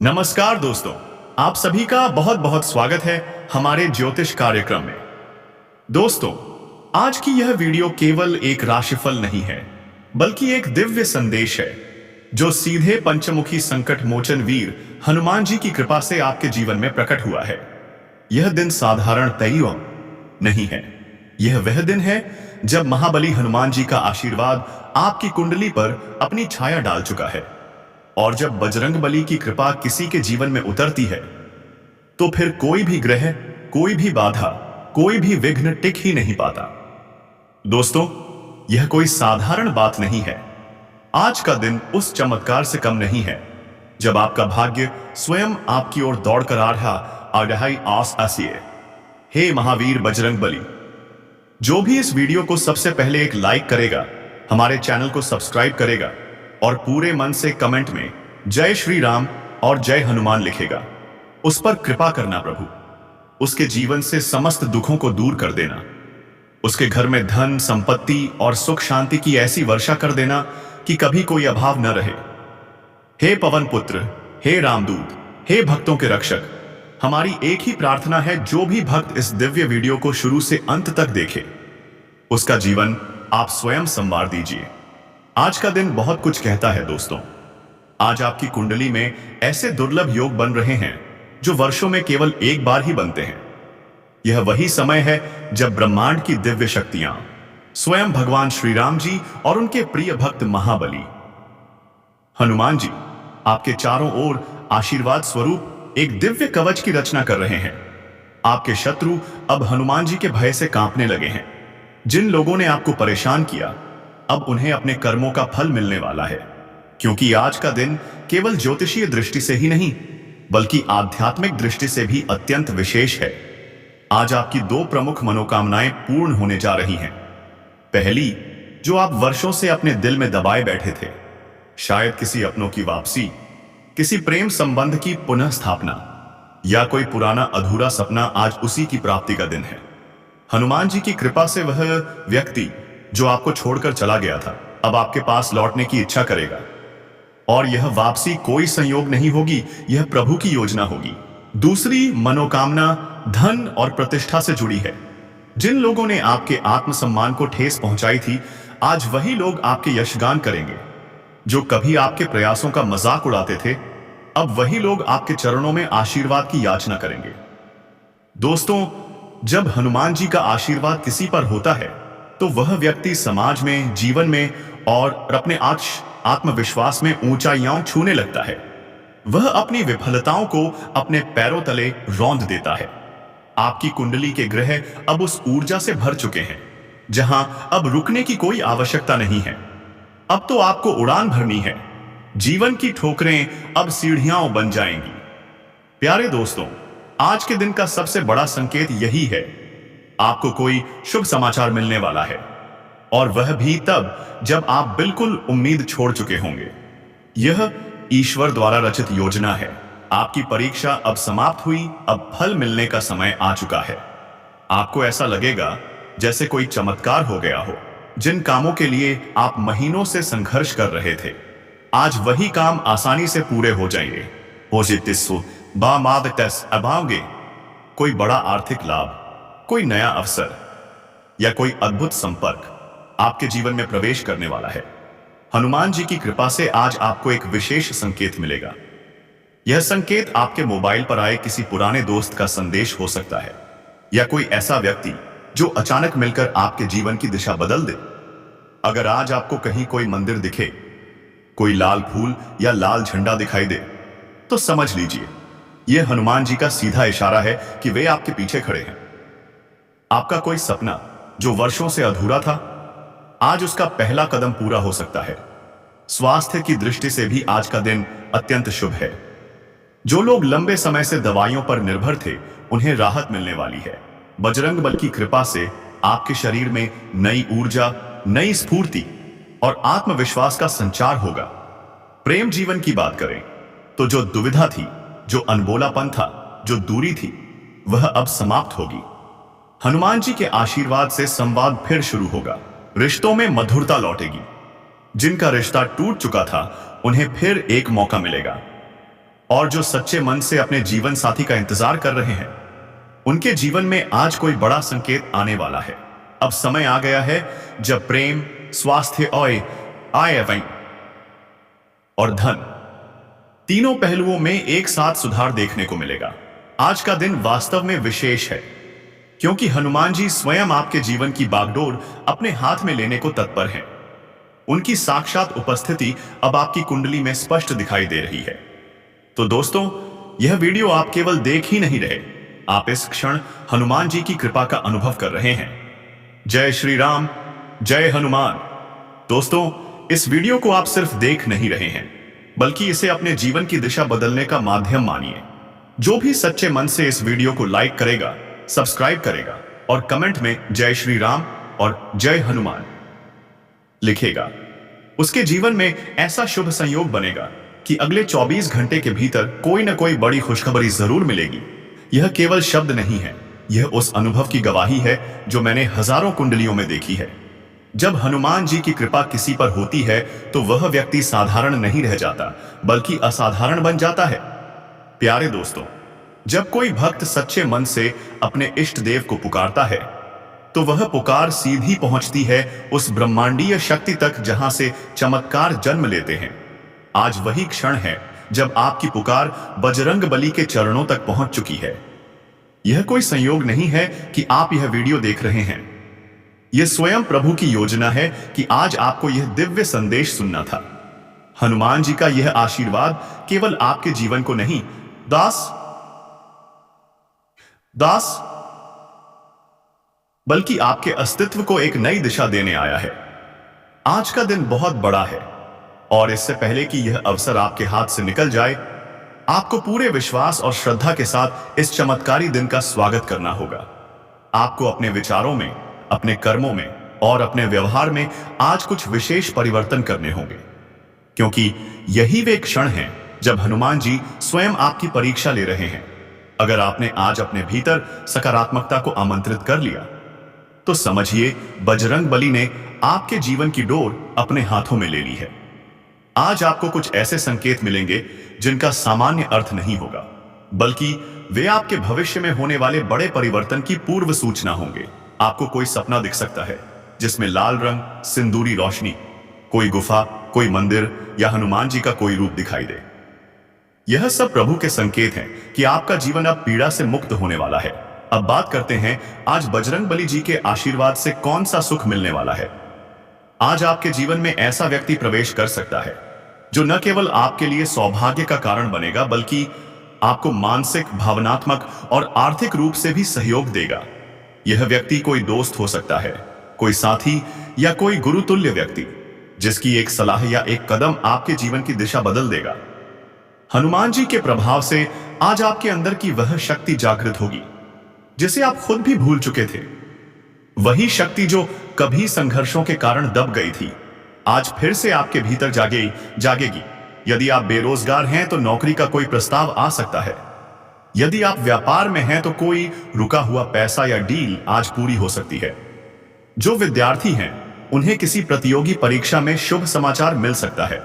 नमस्कार दोस्तों, आप सभी का बहुत बहुत स्वागत है हमारे ज्योतिष कार्यक्रम में। दोस्तों, आज की यह वीडियो केवल एक राशिफल नहीं है, बल्कि एक दिव्य संदेश है जो सीधे पंचमुखी संकट मोचन वीर हनुमान जी की कृपा से आपके जीवन में प्रकट हुआ है। यह दिन साधारण तैयम नहीं है। यह वह दिन है जब महाबली हनुमान जी का आशीर्वाद आपकी कुंडली पर अपनी छाया डाल चुका है। और जब बजरंग बली की कृपा किसी के जीवन में उतरती है तो फिर कोई भी ग्रह, कोई भी बाधा, कोई भी विघ्न टिक ही नहीं पाता। दोस्तों, यह कोई साधारण बात नहीं है। आज का दिन उस चमत्कार से कम नहीं है जब आपका भाग्य स्वयं आपकी ओर दौड़कर आ रहा आस आसिए। हे महावीर बजरंग बली, जो भी इस वीडियो को सबसे पहले एक लाइक करेगा, हमारे चैनल को सब्सक्राइब करेगा और पूरे मन से कमेंट में जय श्री राम और जय हनुमान लिखेगा, उस पर कृपा करना प्रभु। उसके जीवन से समस्त दुखों को दूर कर देना, उसके घर में धन, संपत्ति और सुख शांति की ऐसी वर्षा कर देना कि कभी कोई अभाव न रहे। हे पवन पुत्र, हे रामदूत, हे भक्तों के रक्षक, हमारी एक ही प्रार्थना है, जो भी भक्त इस दिव्य वीडियो को शुरू से अंत तक देखे, उसका जीवन आप स्वयं संवार दीजिए। आज का दिन बहुत कुछ कहता है दोस्तों। आज आपकी कुंडली में ऐसे दुर्लभ योग बन रहे हैं जो वर्षों में केवल एक बार ही बनते हैं। यह वही समय है जब ब्रह्मांड की दिव्य शक्तियां, स्वयं भगवान श्री राम जी और उनके प्रिय भक्त महाबली हनुमान जी आपके चारों ओर आशीर्वाद स्वरूप एक दिव्य कवच की रचना कर रहे हैं। आपके शत्रु अब हनुमान जी के भय से कांपने लगे हैं। जिन लोगों ने आपको परेशान किया, अब उन्हें अपने कर्मों का फल मिलने वाला है, क्योंकि आज का दिन केवल ज्योतिषीय दृष्टि से ही नहीं, बल्कि आध्यात्मिक दृष्टि से भी अत्यंत विशेष है। आज आपकी दो प्रमुख मनोकामनाएं पूर्ण होने जा रही हैं। पहली, जो आप वर्षों से अपने दिल में दबाए बैठे थे, शायद किसी अपनों की वापसी, किसी प्रेम संबंध की पुनः स्थापना या कोई पुराना अधूरा सपना, आज उसी की प्राप्ति का दिन है। हनुमान जी की कृपा से वह व्यक्ति जो आपको छोड़कर चला गया था, अब आपके पास लौटने की इच्छा करेगा। और यह वापसी कोई संयोग नहीं होगी, यह प्रभु की योजना होगी। दूसरी मनोकामना धन और प्रतिष्ठा से जुड़ी है। जिन लोगों ने आपके आत्मसम्मान को ठेस पहुंचाई थी, आज वही लोग आपके यशगान करेंगे। जो कभी आपके प्रयासों का मजाक उड़ाते थे, अब वही लोग आपके चरणों में आशीर्वाद की याचना करेंगे। दोस्तों, जब हनुमान जी का आशीर्वाद किसी पर होता है तो वह व्यक्ति समाज में, जीवन में और अपने आत्मविश्वास में ऊंचाइयां छूने लगता है। वह अपनी विफलताओं को अपने पैरों तले रौंद देता है। आपकी कुंडली के ग्रह अब उस ऊर्जा से भर चुके हैं जहां अब रुकने की कोई आवश्यकता नहीं है। अब तो आपको उड़ान भरनी है। जीवन की ठोकरें अब सीढ़ियां बन जाएंगी। प्यारे दोस्तों, आज के दिन का सबसे बड़ा संकेत यही है, आपको कोई शुभ समाचार मिलने वाला है, और वह भी तब जब आप बिल्कुल उम्मीद छोड़ चुके होंगे। यह ईश्वर द्वारा रचित योजना है। आपकी परीक्षा अब समाप्त हुई, अब फल मिलने का समय आ चुका है। आपको ऐसा लगेगा जैसे कोई चमत्कार हो गया हो। जिन कामों के लिए आप महीनों से संघर्ष कर रहे थे, आज वही काम आसानी से पूरे हो जाएंगे। अभाओगे कोई बड़ा आर्थिक लाभ, कोई नया अवसर या कोई अद्भुत संपर्क आपके जीवन में प्रवेश करने वाला है। हनुमान जी की कृपा से आज आपको एक विशेष संकेत मिलेगा। यह संकेत आपके मोबाइल पर आए किसी पुराने दोस्त का संदेश हो सकता है, या कोई ऐसा व्यक्ति जो अचानक मिलकर आपके जीवन की दिशा बदल दे। अगर आज आपको कहीं कोई मंदिर दिखे, कोई लाल फूल या लाल झंडा दिखाई दे, तो समझ लीजिए यह हनुमान जी का सीधा इशारा है कि वे आपके पीछे खड़े हैं। आपका कोई सपना जो वर्षों से अधूरा था, आज उसका पहला कदम पूरा हो सकता है। स्वास्थ्य की दृष्टि से भी आज का दिन अत्यंत शुभ है। जो लोग लंबे समय से दवाइयों पर निर्भर थे, उन्हें राहत मिलने वाली है। बजरंग बल की कृपा से आपके शरीर में नई ऊर्जा, नई स्फूर्ति और आत्मविश्वास का संचार होगा। प्रेम जीवन की बात करें तो जो दुविधा थी, जो अनबोलापन था, जो दूरी थी, वह अब समाप्त होगी। हनुमान जी के आशीर्वाद से संवाद फिर शुरू होगा। रिश्तों में मधुरता लौटेगी। जिनका रिश्ता टूट चुका था, उन्हें फिर एक मौका मिलेगा। और जो सच्चे मन से अपने जीवन साथी का इंतजार कर रहे हैं, उनके जीवन में आज कोई बड़ा संकेत आने वाला है। अब समय आ गया है जब प्रेम, स्वास्थ्य और धन तीनों पहलुओं में एक साथ सुधार देखने को मिलेगा। आज का दिन वास्तव में विशेष है क्योंकि हनुमान जी स्वयं आपके जीवन की बागडोर अपने हाथ में लेने को तत्पर हैं। उनकी साक्षात उपस्थिति अब आपकी कुंडली में स्पष्ट दिखाई दे रही है। तो दोस्तों, यह वीडियो आप केवल देख ही नहीं रहे, आप इस क्षण हनुमान जी की कृपा का अनुभव कर रहे हैं। जय श्री राम, जय हनुमान। दोस्तों, इस वीडियो को आप सिर्फ देख नहीं रहे हैं, बल्कि इसे अपने जीवन की दिशा बदलने का माध्यम मानिए। जो भी सच्चे मन से इस वीडियो को लाइक करेगा, सब्सक्राइब करेगा और कमेंट में जय श्री राम और जय हनुमान लिखेगा, उसके जीवन में ऐसा शुभ संयोग बनेगा कि अगले 24 घंटे के भीतर कोई न कोई बड़ी खुशखबरी जरूर मिलेगी। यह केवल शब्द नहीं है, यह उस अनुभव की गवाही है जो मैंने हजारों कुंडलियों में देखी है। जब हनुमान जी की कृपा किसी पर होती है तो वह व्यक्ति साधारण नहीं रह जाता, बल्कि असाधारण बन जाता है। प्यारे दोस्तों, जब कोई भक्त सच्चे मन से अपने इष्ट देव को पुकारता है तो वह पुकार सीधी पहुंचती है उस ब्रह्मांडीय शक्ति तक जहां से चमत्कार जन्म लेते हैं। आज वही क्षण है जब आपकी पुकार बजरंग बली के चरणों तक पहुंच चुकी है। यह कोई संयोग नहीं है कि आप यह वीडियो देख रहे हैं, यह स्वयं प्रभु की योजना है कि आज आपको यह दिव्य संदेश सुनना था। हनुमान जी का यह आशीर्वाद केवल आपके जीवन को नहीं, बल्कि आपके अस्तित्व को एक नई दिशा देने आया है। आज का दिन बहुत बड़ा है और इससे पहले कि यह अवसर आपके हाथ से निकल जाए, आपको पूरे विश्वास और श्रद्धा के साथ इस चमत्कारी दिन का स्वागत करना होगा। आपको अपने विचारों में, अपने कर्मों में और अपने व्यवहार में आज कुछ विशेष परिवर्तन करने होंगे, क्योंकि यही वे क्षण हैं जब हनुमान जी स्वयं आपकी परीक्षा ले रहे हैं। अगर आपने आज अपने भीतर सकारात्मकता को आमंत्रित कर लिया तो समझिए बजरंग बली ने आपके जीवन की डोर अपने हाथों में ले ली है। आज आपको कुछ ऐसे संकेत मिलेंगे जिनका सामान्य अर्थ नहीं होगा, बल्कि वे आपके भविष्य में होने वाले बड़े परिवर्तन की पूर्व सूचना होंगे। आपको कोई सपना दिख सकता है जिसमें लाल रंग, सिंदूरी रोशनी, कोई गुफा, कोई मंदिर या हनुमान जी का कोई रूप दिखाई दे। यह सब प्रभु के संकेत हैं कि आपका जीवन अब पीड़ा से मुक्त होने वाला है। अब बात करते हैं आज बजरंग बली जी के आशीर्वाद से कौन सा सुख मिलने वाला है। आज आपके जीवन में ऐसा व्यक्ति प्रवेश कर सकता है जो न केवल आपके लिए सौभाग्य का कारण बनेगा, बल्कि आपको मानसिक, भावनात्मक और आर्थिक रूप से भी सहयोग देगा। यह व्यक्ति कोई दोस्त हो सकता है, कोई साथी या कोई गुरुतुल्य व्यक्ति, जिसकी एक सलाह या एक कदम आपके जीवन की दिशा बदल देगा। हनुमान जी के प्रभाव से आज आपके अंदर की वह शक्ति जागृत होगी जिसे आप खुद भी भूल चुके थे। वही शक्ति जो कभी संघर्षों के कारण दब गई थी, आज फिर से आपके भीतर जागेगी। यदि आप बेरोजगार हैं तो नौकरी का कोई प्रस्ताव आ सकता है। यदि आप व्यापार में हैं तो कोई रुका हुआ पैसा या डील आज पूरी हो सकती है। जो विद्यार्थी हैं उन्हें किसी प्रतियोगी परीक्षा में शुभ समाचार मिल सकता है।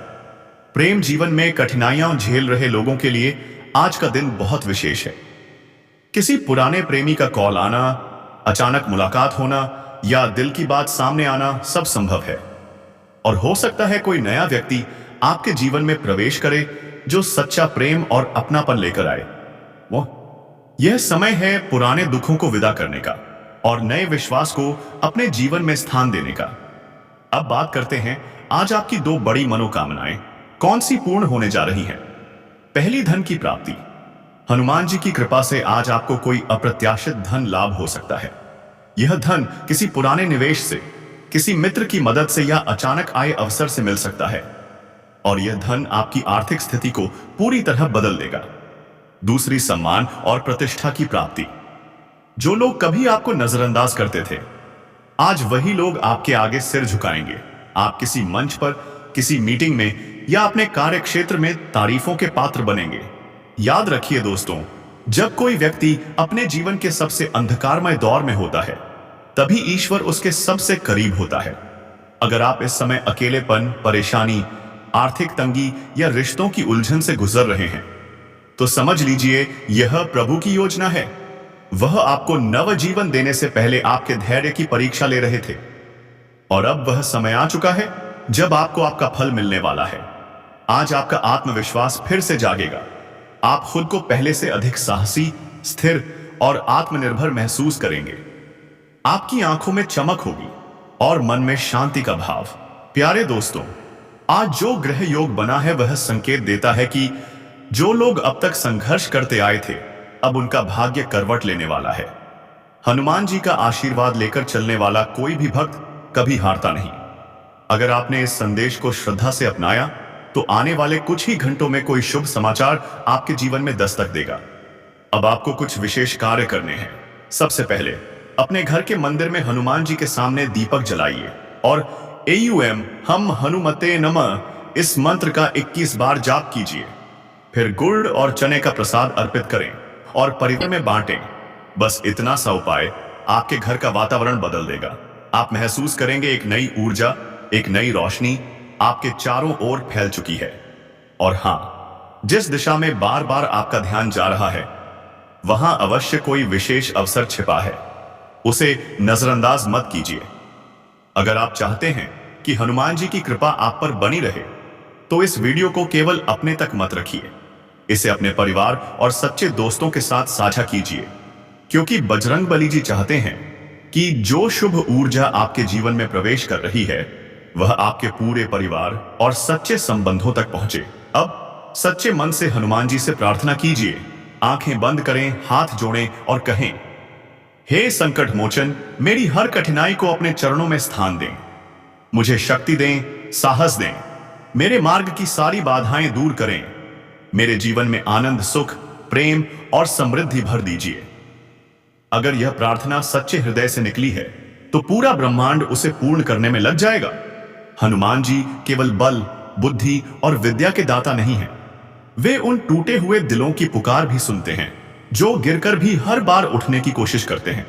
प्रेम जीवन में कठिनाइयां झेल रहे लोगों के लिए आज का दिन बहुत विशेष है। किसी पुराने प्रेमी का कॉल आना, अचानक मुलाकात होना या दिल की बात सामने आना सब संभव है। और हो सकता है कोई नया व्यक्ति आपके जीवन में प्रवेश करे जो सच्चा प्रेम और अपनापन लेकर आए। यह समय है पुराने दुखों को विदा करने का और नए विश्वास को अपने जीवन में स्थान देने का। अब बात करते हैं आज आपकी दो बड़ी मनोकामनाएं कौन सी पूर्ण होने जा रही हैं। पहली, धन की प्राप्ति। हनुमान जी की कृपा से आज आपको कोई अप्रत्याशित धन लाभ हो सकता है। यह धन किसी पुराने निवेश से, किसी मित्र की मदद से या अचानक आए अवसर से मिल सकता है और यह धन आपकी आर्थिक स्थिति को पूरी तरह बदल देगा। दूसरी, सम्मान और प्रतिष्ठा की प्राप्ति। जो लोग कभी आपको नजरअंदाज करते थे, आज वही लोग आपके आगे सिर झुकाएंगे। आप किसी मंच पर, किसी मीटिंग में या अपने कार्य क्षेत्र में तारीफों के पात्र बनेंगे। याद रखिए दोस्तों, जब कोई व्यक्ति अपने जीवन के सबसे अंधकारमय दौर में होता है, तभी ईश्वर उसके सबसे करीब होता है। अगर आप इस समय अकेलेपन, परेशानी, आर्थिक तंगी या रिश्तों की उलझन से गुजर रहे हैं, तो समझ लीजिए यह प्रभु की योजना है। वह आपको नव जीवन देने से पहले आपके धैर्य की परीक्षा ले रहे थे, और अब वह समय आ चुका है जब आपको आपका फल मिलने वाला है। आज आपका आत्मविश्वास फिर से जागेगा। आप खुद को पहले से अधिक साहसी, स्थिर और आत्मनिर्भर महसूस करेंगे। आपकी आंखों में चमक होगी और मन में शांति का भाव। प्यारे दोस्तों, आज जो ग्रह योग बना है वह संकेत देता है कि जो लोग अब तक संघर्ष करते आए थे, अब उनका भाग्य करवट लेने वाला है। हनुमान जी का आशीर्वाद लेकर चलने वाला कोई भी भक्त कभी हारता नहीं। अगर आपने इस संदेश को श्रद्धा से अपनाया तो आने वाले कुछ ही घंटों में कोई शुभ समाचार आपके जीवन में दस्तक देगा। अब आपको कुछ विशेष कार्य करने हैं। सबसे पहले अपने घर के मंदिर में हनुमान जी के सामने दीपक जलाइए और AUM हम हनुमते नमः इस मंत्र का 21 बार जाप कीजिए। फिर गुड़ और चने का प्रसाद अर्पित करें और परिवार में बांटें। बस इतना सा उपाय आपके घर का वातावरण बदल देगा। आप महसूस करेंगे एक नई ऊर्जा, एक नई रोशनी आपके चारों ओर फैल चुकी है। और हां, जिस दिशा में बार बार आपका ध्यान जा रहा है, वहां अवश्य कोई विशेष अवसर छिपा है। उसे नजरअंदाज मत कीजिए। अगर आप चाहते हैं कि हनुमान जी की कृपा आप पर बनी रहे, तो इस वीडियो को केवल अपने तक मत रखिए। इसे अपने परिवार और सच्चे दोस्तों के साथ साझा कीजिए, क्योंकि बजरंगबली जी चाहते हैं कि जो शुभ ऊर्जा आपके जीवन में प्रवेश कर रही है, वह आपके पूरे परिवार और सच्चे संबंधों तक पहुंचे। अब सच्चे मन से हनुमान जी से प्रार्थना कीजिए। आंखें बंद करें, हाथ जोड़ें और कहें, हे संकट मोचन, मेरी हर कठिनाई को अपने चरणों में स्थान दें। मुझे शक्ति दें, साहस दें। मेरे मार्ग की सारी बाधाएं दूर करें। मेरे जीवन में आनंद, सुख, प्रेम और समृद्धि भर दीजिए। अगर यह प्रार्थना सच्चे हृदय से निकली है, तो पूरा ब्रह्मांड उसे पूर्ण करने में लग जाएगा। हनुमान जी केवल बल, बुद्धि और विद्या के दाता नहीं हैं। वे उन टूटे हुए दिलों की पुकार भी सुनते हैं, जो गिरकर भी हर बार उठने की कोशिश करते हैं।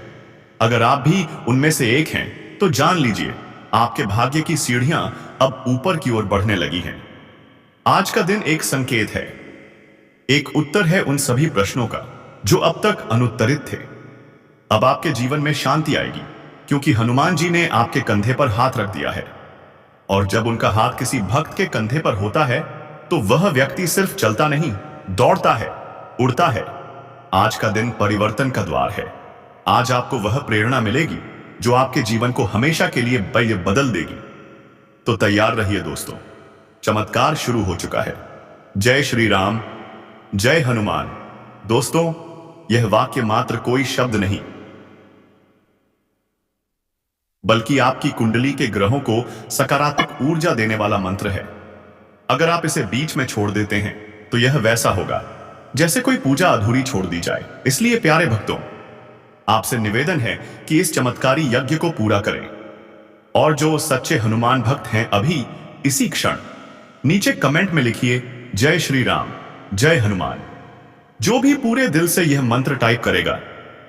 अगर आप भी उनमें से एक हैं, तो जान लीजिए आपके भाग्य की सीढ़ियां अब ऊपर की ओर बढ़ने लगी हैं। आज का दिन एक संकेत है, एक उत्तर है उन सभी प्रश्नों का जो अब तक अनुत्तरित थे। अब आपके जीवन में शांति आएगी, क्योंकि हनुमान जी ने आपके कंधे पर हाथ रख दिया है। और जब उनका हाथ किसी भक्त के कंधे पर होता है, तो वह व्यक्ति सिर्फ चलता नहीं, दौड़ता है, उड़ता है। आज का दिन परिवर्तन का द्वार है। आज आपको वह प्रेरणा मिलेगी जो आपके जीवन को हमेशा के लिए बदल देगी। तो तैयार रहिए दोस्तों, चमत्कार शुरू हो चुका है। जय श्री राम, जय हनुमान। दोस्तों, यह वाक्य मात्र कोई शब्द नहीं, बल्कि आपकी कुंडली के ग्रहों को सकारात्मक ऊर्जा देने वाला मंत्र है। अगर आप इसे बीच में छोड़ देते हैं, तो यह वैसा होगा जैसे कोई पूजा अधूरी छोड़ दी जाए। इसलिए प्यारे भक्तों, आपसे निवेदन है कि इस चमत्कारी यज्ञ को पूरा करें। और जो सच्चे हनुमान भक्त हैं, अभी इसी क्षण नीचे कमेंट में लिखिए, जय श्री राम, जय हनुमान। जो भी पूरे दिल से यह मंत्र टाइप करेगा,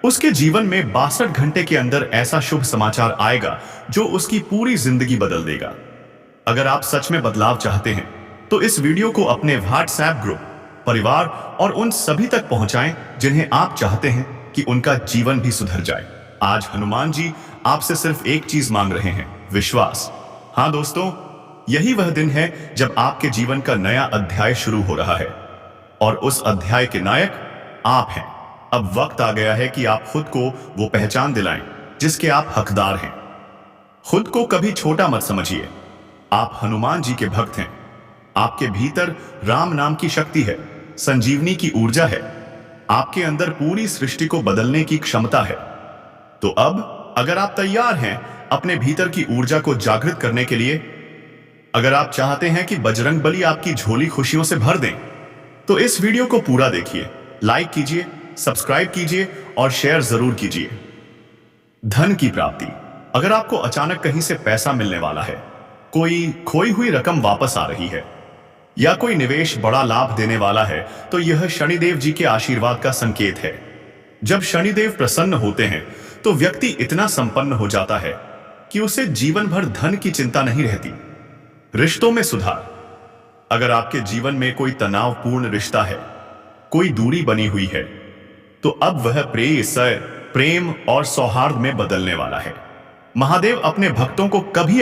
उसके जीवन में 62 घंटे के अंदर ऐसा शुभ समाचार आएगा जो उसकी पूरी जिंदगी बदल देगा। अगर आप सच में बदलाव चाहते हैं, तो इस वीडियो को अपने WhatsApp ग्रुप, परिवार और उन सभी तक पहुंचाएं जिन्हें आप चाहते हैं कि उनका जीवन भी सुधर जाए। आज हनुमान जी आपसे सिर्फ एक चीज मांग रहे हैं, विश्वास। हां दोस्तों, यही वह दिन है जब आपके जीवन का नया अध्याय शुरू हो रहा है, और उस अध्याय के नायक आप हैं। अब वक्त आ गया है कि आप खुद को वो पहचान दिलाएं जिसके आप हकदार हैं। खुद को कभी छोटा मत समझिए। आप हनुमान जी के भक्त हैं। आपके भीतर राम नाम की शक्ति है, संजीवनी की ऊर्जा है। आपके अंदर पूरी सृष्टि को बदलने की क्षमता है। तो अब अगर आप तैयार हैं अपने भीतर की ऊर्जा को जागृत करने के लिए, अगर आप चाहते हैं कि बजरंगबली आपकी झोली खुशियों से भर दें, तो इस वीडियो को पूरा देखिए, लाइक कीजिए, सब्सक्राइब कीजिए और शेयर जरूर कीजिए। धन की प्राप्ति। अगर आपको अचानक कहीं से पैसा मिलने वाला है, कोई खोई हुई रकम वापस आ रही है, या कोई निवेश बड़ा लाभ देने वाला है, तो यह शनिदेव जी के आशीर्वाद का संकेत है। जब शनिदेव प्रसन्न होते हैं, तो व्यक्ति इतना संपन्न हो जाता है कि उसे जीवन भर धन की चिंता नहीं रहती। रिश्तों में सुधार। अगर आपके जीवन में कोई तनावपूर्ण रिश्ता है, कोई दूरी बनी हुई है, तो अब वह प्रेम और सौहार्द में बदलने वाला है। महादेव अपने भक्तों को कभी